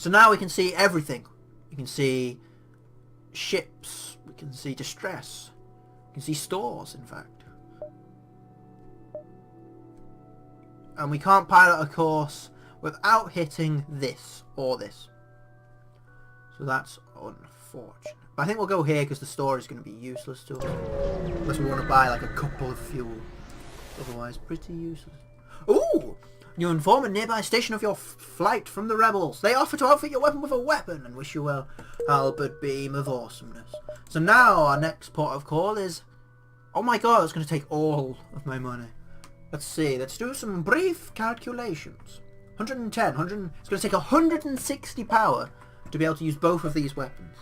So now we can see everything. We can see ships. We can see distress. We can see stores, in fact. And we can't pilot a course without hitting this or this. So that's unfortunate. But I think we'll go here because the store is going to be useless to us. Unless we want to buy like a couple of fuel. Otherwise, pretty useless. Ooh! You inform a nearby station of your flight from the rebels. They offer to outfit your weapon with a weapon and wish you well. Halberd beam of awesomeness. So now our next port of call is... Oh my god, it's going to take all of my money. Let's see, let's do some brief calculations. 110, it's going to take 160 power to be able to use both of these weapons.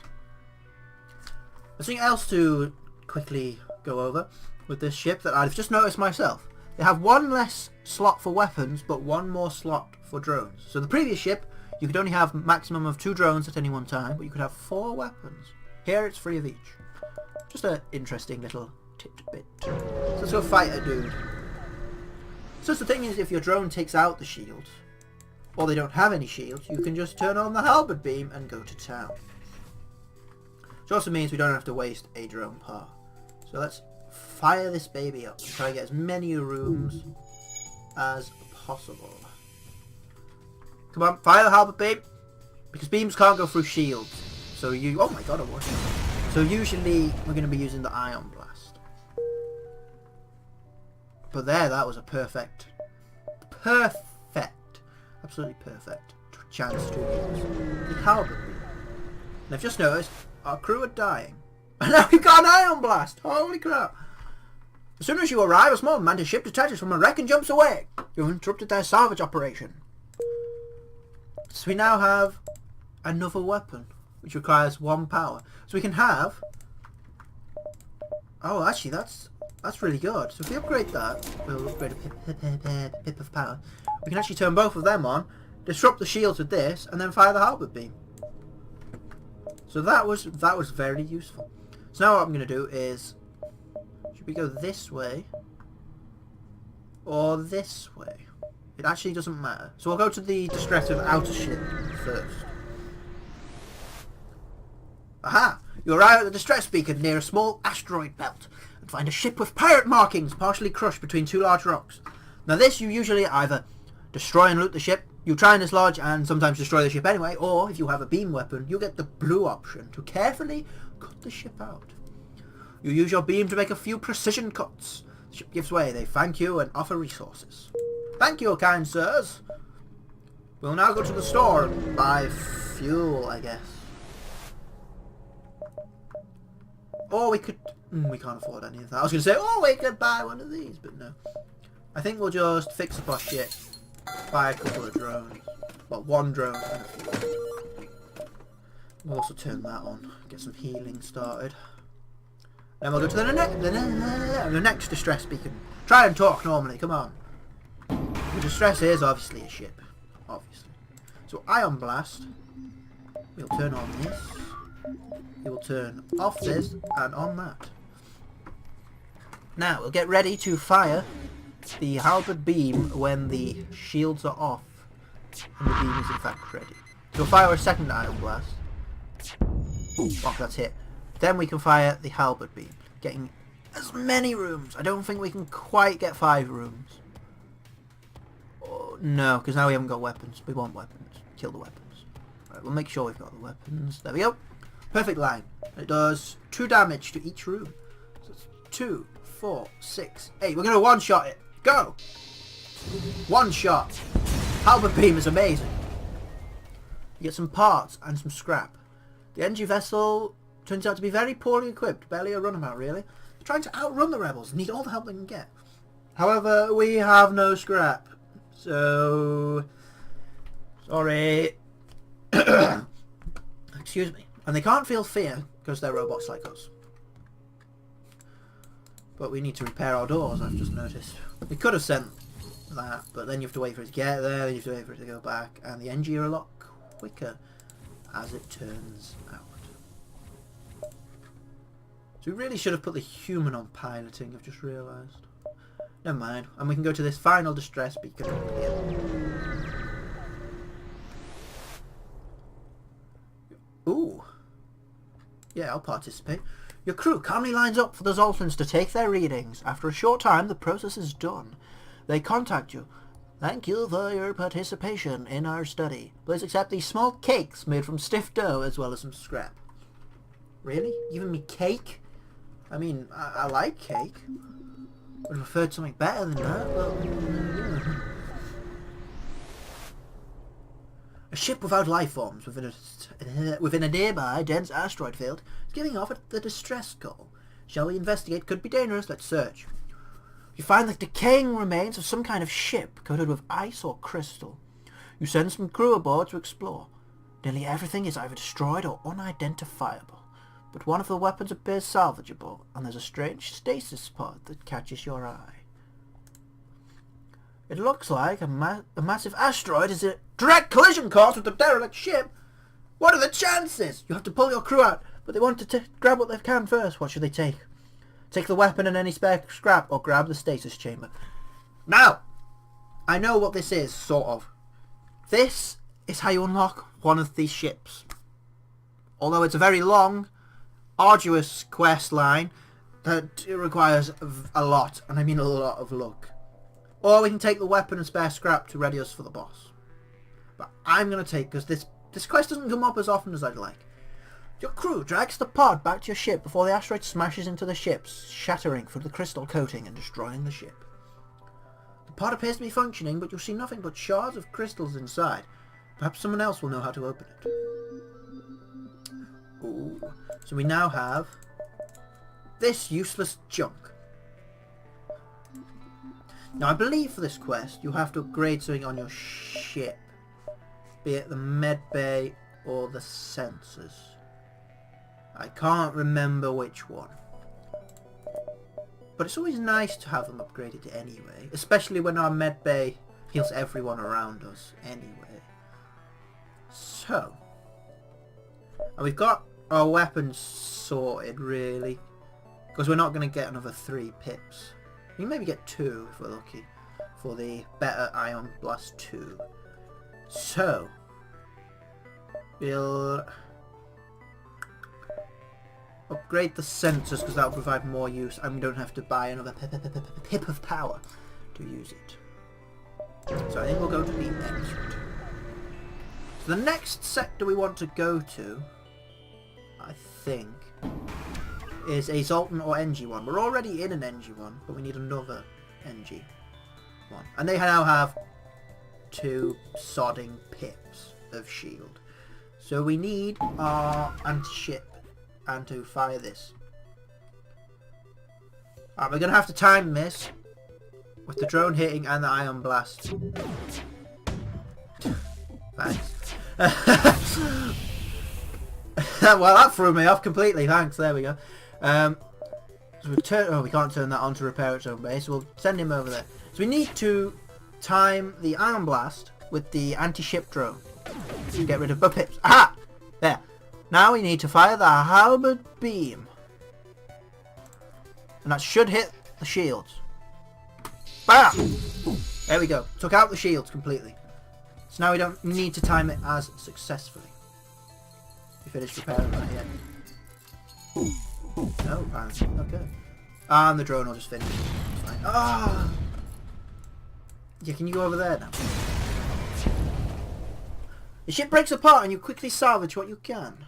There's something else to quickly go over with this ship that I've just noticed myself. They have one less slot for weapons, but one more slot for drones. So the previous ship, you could only have a maximum of 2 drones at any one time, but you could have 4 weapons. Here it's 3 of each. Just an interesting little tidbit. So let's go fight a dude. So the thing is, if your drone takes out the shields, or they don't have any shields, you can just turn on the halberd beam and go to town. Which also means we don't have to waste a drone part. So let's fire this baby up and try to get as many rooms as possible. Come on, fire the halberd beam! Because beams can't go through shields. So you... Oh my god, I watched it. So usually we're going to be using the ion blast. But there, that was a perfect, absolutely perfect chance to use the halberd beam. And I've just noticed our crew are dying. And now we've got an ion blast! Holy crap! As soon as you arrive, a small mantis ship detaches from a wreck and jumps away. You've interrupted their salvage operation. So we now have another weapon, which requires 1 power. So we can have... Oh, actually, that's really good. So if we upgrade that, we'll upgrade a pip of power. We can actually turn both of them on, disrupt the shields with this, and then fire the halberd beam. So that was very useful. So now what I'm going to do is... Should we go this way? Or this way? It actually doesn't matter. So we'll go to the distress of outer ship first. Aha! You arrive at the distress beacon near a small asteroid belt and find a ship with pirate markings partially crushed between 2 large rocks. Now this you usually either destroy and loot the ship, you try and dislodge and sometimes destroy the ship anyway, or if you have a beam weapon, you get the blue option to carefully cut the ship out. You use your beam to make a few precision cuts. The ship gives way, they thank you and offer resources. Thank you, kind sirs. We'll now go to the store and buy fuel, I guess. Or we could... we can't afford any of that. I was going to say, oh, we could buy one of these, but no. I think we'll just fix up our shit. Buy a couple of drones. Well, 1 drone and a few. We'll also turn that on. Get some healing started. Then we'll go to the next distress beacon. Try and talk normally, come on. The distress is obviously a ship. Obviously. So ion blast. We'll turn on this. We will turn off this and on that. Now we'll get ready to fire the halberd beam when the shields are off and the beam is in fact ready. So we'll fire a second ion blast. Oh, that's hit. Then we can fire the halberd beam, getting as many rooms. I don't think we can quite get 5 rooms. Oh, no, because now we haven't got weapons. We want weapons. Kill the weapons. Right, we'll make sure we've got the weapons. There we go. Perfect line. It does 2 damage to each room. So it's 2, 4, 6, 8. We're going to one-shot it. Go! 1 shot. Halberd beam is amazing. You get some parts and some scrap. The energy vessel turns out to be very poorly equipped. Barely a runabout, really. They're trying to outrun the rebels and need all the help they can get. However, we have no scrap. So... Sorry. Excuse me. And they can't feel fear because they're robots like us. But we need to repair our doors, I've just noticed. We could have sent that, but then you have to wait for it to get there, then you have to wait for it to go back, and the NG are a lot quicker, as it turns out. So we really should have put the human on piloting, I've just realised. Never mind, and we can go to this final distress beacon here. Yeah, I'll participate. Your crew calmly lines up for the Zoltans to take their readings. After a short time, the process is done. They contact you. Thank you for your participation in our study. Please accept these small cakes made from stiff dough as well as some scrap. Really? Giving me cake? I mean, I like cake. Would have preferred something better than that, but... yeah. A ship without life forms within a nearby dense asteroid field is giving off the distress call. Shall we investigate? Could be dangerous. Let's search. You find the decaying remains of some kind of ship coated with ice or crystal. You send some crew aboard to explore. Nearly everything is either destroyed or unidentifiable, but one of the weapons appears salvageable, and there's a strange stasis pod that catches your eye. It looks like a massive asteroid is a direct collision course with the derelict ship. What are the chances? You have to pull your crew out, but they want to grab what they can first. What should they take? Take the weapon and any spare scrap, or grab the stasis chamber. Now, I know what this is, sort of. This is how you unlock one of these ships. Although it's a very long, arduous quest line that requires a lot, and I mean a lot of luck. Or we can take the weapon and spare scrap to ready us for the boss. But I'm going to take, because this quest doesn't come up as often as I'd like. Your crew drags the pod back to your ship before the asteroid smashes into the ship, shattering through the crystal coating and destroying the ship. The pod appears to be functioning, but you'll see nothing but shards of crystals inside. Perhaps someone else will know how to open it. Ooh. So we now have this useless junk. Now I believe for this quest you have to upgrade something on your ship, be it the med bay or the sensors. I can't remember which one, but it's always nice to have them upgraded anyway, especially when our med bay heals everyone around us anyway. So, and we've got our weapons sorted really, because we're not going to get another 3 pips. We can maybe get 2 if we're lucky for the better Ion Blast 2. So we'll upgrade the sensors because that will provide more use, and we don't have to buy another pip of power to use it. So I think we'll go to the exit. So the next sector we want to go to, I think, is a Zoltan or NG one. We're already in an NG one, but we need another NG one. And they now have 2 sodding pips of shield. So we need our anti-ship and to fire this. Alright, we're going to have to time this with the drone hitting and the ion blast. Thanks. Well, that threw me off completely. Thanks. There we go. So we can't turn that on to repair its own base. We'll send him over there. So we need to time the ion blast with the anti-ship drone to get rid of both pips. Aha! There. Now we need to fire the Halberd beam, and that should hit the shields. Bam! There we go. Took out the shields completely. So now we don't need to time it as successfully. We finished repairing that yet? No, apparently. Okay. And the drone will just finish. It's fine. Ah! Yeah, can you go over there now? The ship breaks apart and you quickly salvage what you can.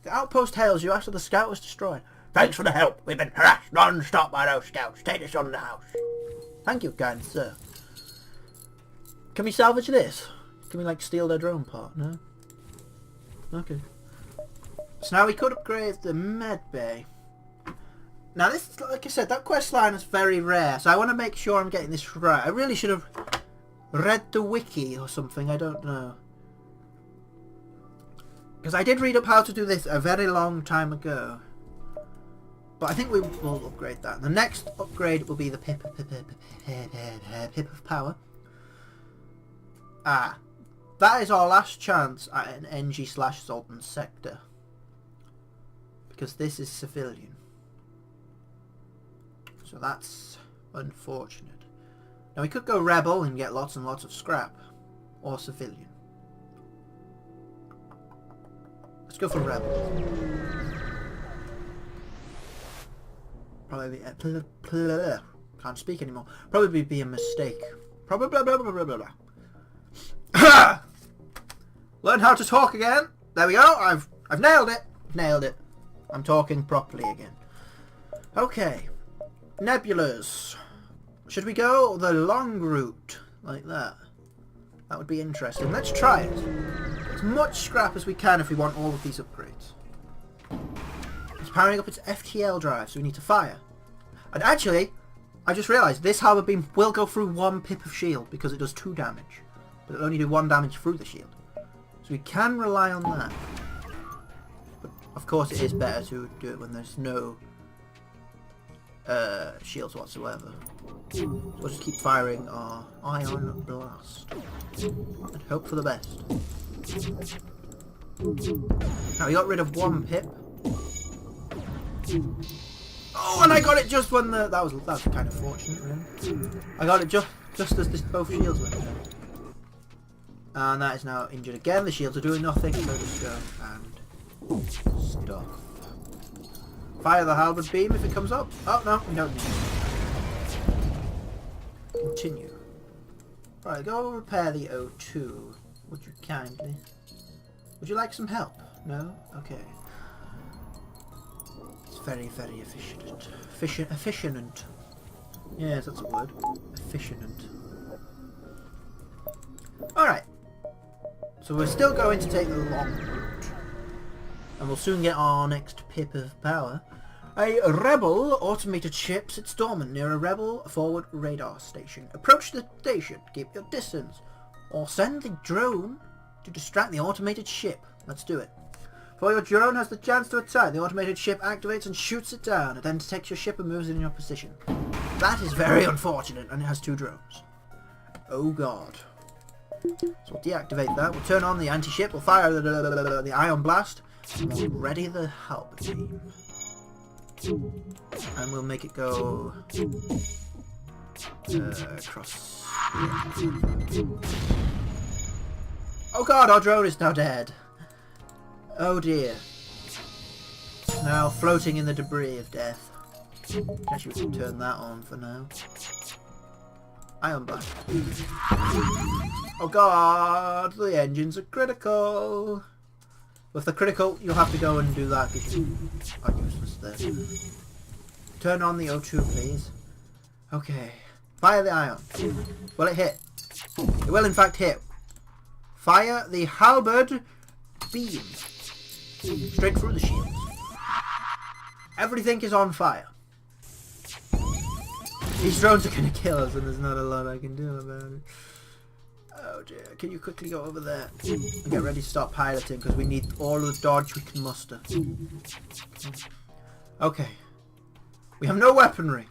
The outpost hails you after the scout was destroyed. Thanks for the help. We've been harassed non-stop by those scouts. Take us on the house. Thank you, kind sir. Can we salvage this? Can we, like, steal their drone part? No? Okay. So now we could upgrade the med bay. Now this, like I said, that quest line is very rare, so I want to make sure I'm getting this right. I really should have read the wiki or something, I don't know. Because I did read up how to do this a very long time ago. But I think we will upgrade that. The next upgrade will be the pip of power. Ah, that is our last chance at an NG/Zoltan sector. Because this is civilian. So that's unfortunate. Now we could go rebel and get lots and lots of scrap. Or civilian. Let's go for rebel. Probably can't speak anymore. Probably be a mistake. Probably blah blah blah blah blah blah. Learn how to talk again. There we go. I've nailed it. Nailed it. I'm talking properly again. Okay. Nebulas. Should we go the long route like that? That would be interesting. Let's try it. As much scrap as we can if we want all of these upgrades. It's powering up its FTL drive, so we need to fire. And actually, I just realised this Halberd beam will go through 1 pip of shield because it does 2 damage. But it'll only do 1 damage through the shield. So we can rely on that. But of course it is better to do it when there's no shields whatsoever. So we'll just keep firing our ion blast. And hope for the best. Now we got rid of 1 pip. Oh, and I got it just when that was kind of fortunate, really. I got it just as both shields went down. And that is now injured again. The shields are doing nothing, so just go and stop. Fire the Halberd beam if it comes up. Oh no, we don't need it. Continue. Right, go repair the O2. Would you kindly? Would you like some help? No? Okay. It's very, very efficient. Efficient. Yes, that's a word. Efficient. Alright. So we're still going to take the long route. And we'll soon get our next pip of power. A rebel automated ship sits dormant near a rebel forward radar station. Approach the station, keep your distance, or send the drone to distract the automated ship. Let's do it. Before your drone has the chance to attack, the automated ship activates and shoots it down. It then detects your ship and moves it in your position. That is very unfortunate, and it has 2 drones. Oh god. So we'll deactivate that. We'll turn on the anti-ship. We'll fire the ion blast. And we'll ready the Halberd beam. And we'll make it go across. Oh god, our drone is now dead. Oh dear. Now floating in the debris of death. Actually, we can turn that on for now. Ion blast. Oh god, the engines are critical. With the critical, you'll have to go and do that because you are useless there. Turn on the O2, please. Okay. Fire the ion. Will it hit? It will in fact hit. Fire the Halberd beam. Straight through the shields. Everything is on fire. These drones are going to kill us and there's not a lot I can do about it. Oh dear, can you quickly go over there and get ready to start piloting because we need all of the dodge we can muster. Okay. We have no weaponry.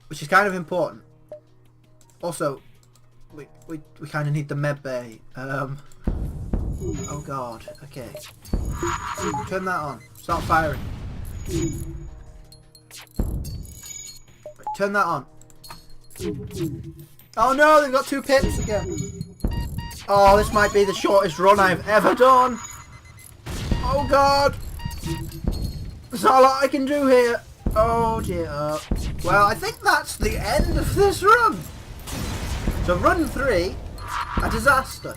Which is kind of important. Also, we kind of need the med bay. Oh god, okay. Turn that on. Start firing. Turn that on. Oh no, they've got 2 pips again. Oh, this might be the shortest run I've ever done. Oh god. There's not a lot I can do here. Oh dear. Well, I think that's the end of this run. So run 3, a disaster.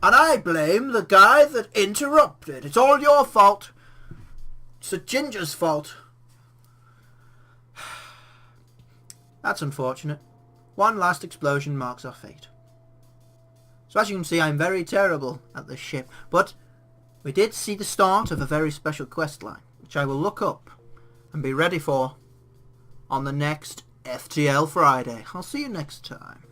And I blame the guy that interrupted. It's all your fault. It's the Ginger's fault. That's unfortunate. One last explosion marks our fate. So as you can see, I'm very terrible at this ship. But we did see the start of a very special quest line, which I will look up and be ready for on the next FTL Friday. I'll see you next time.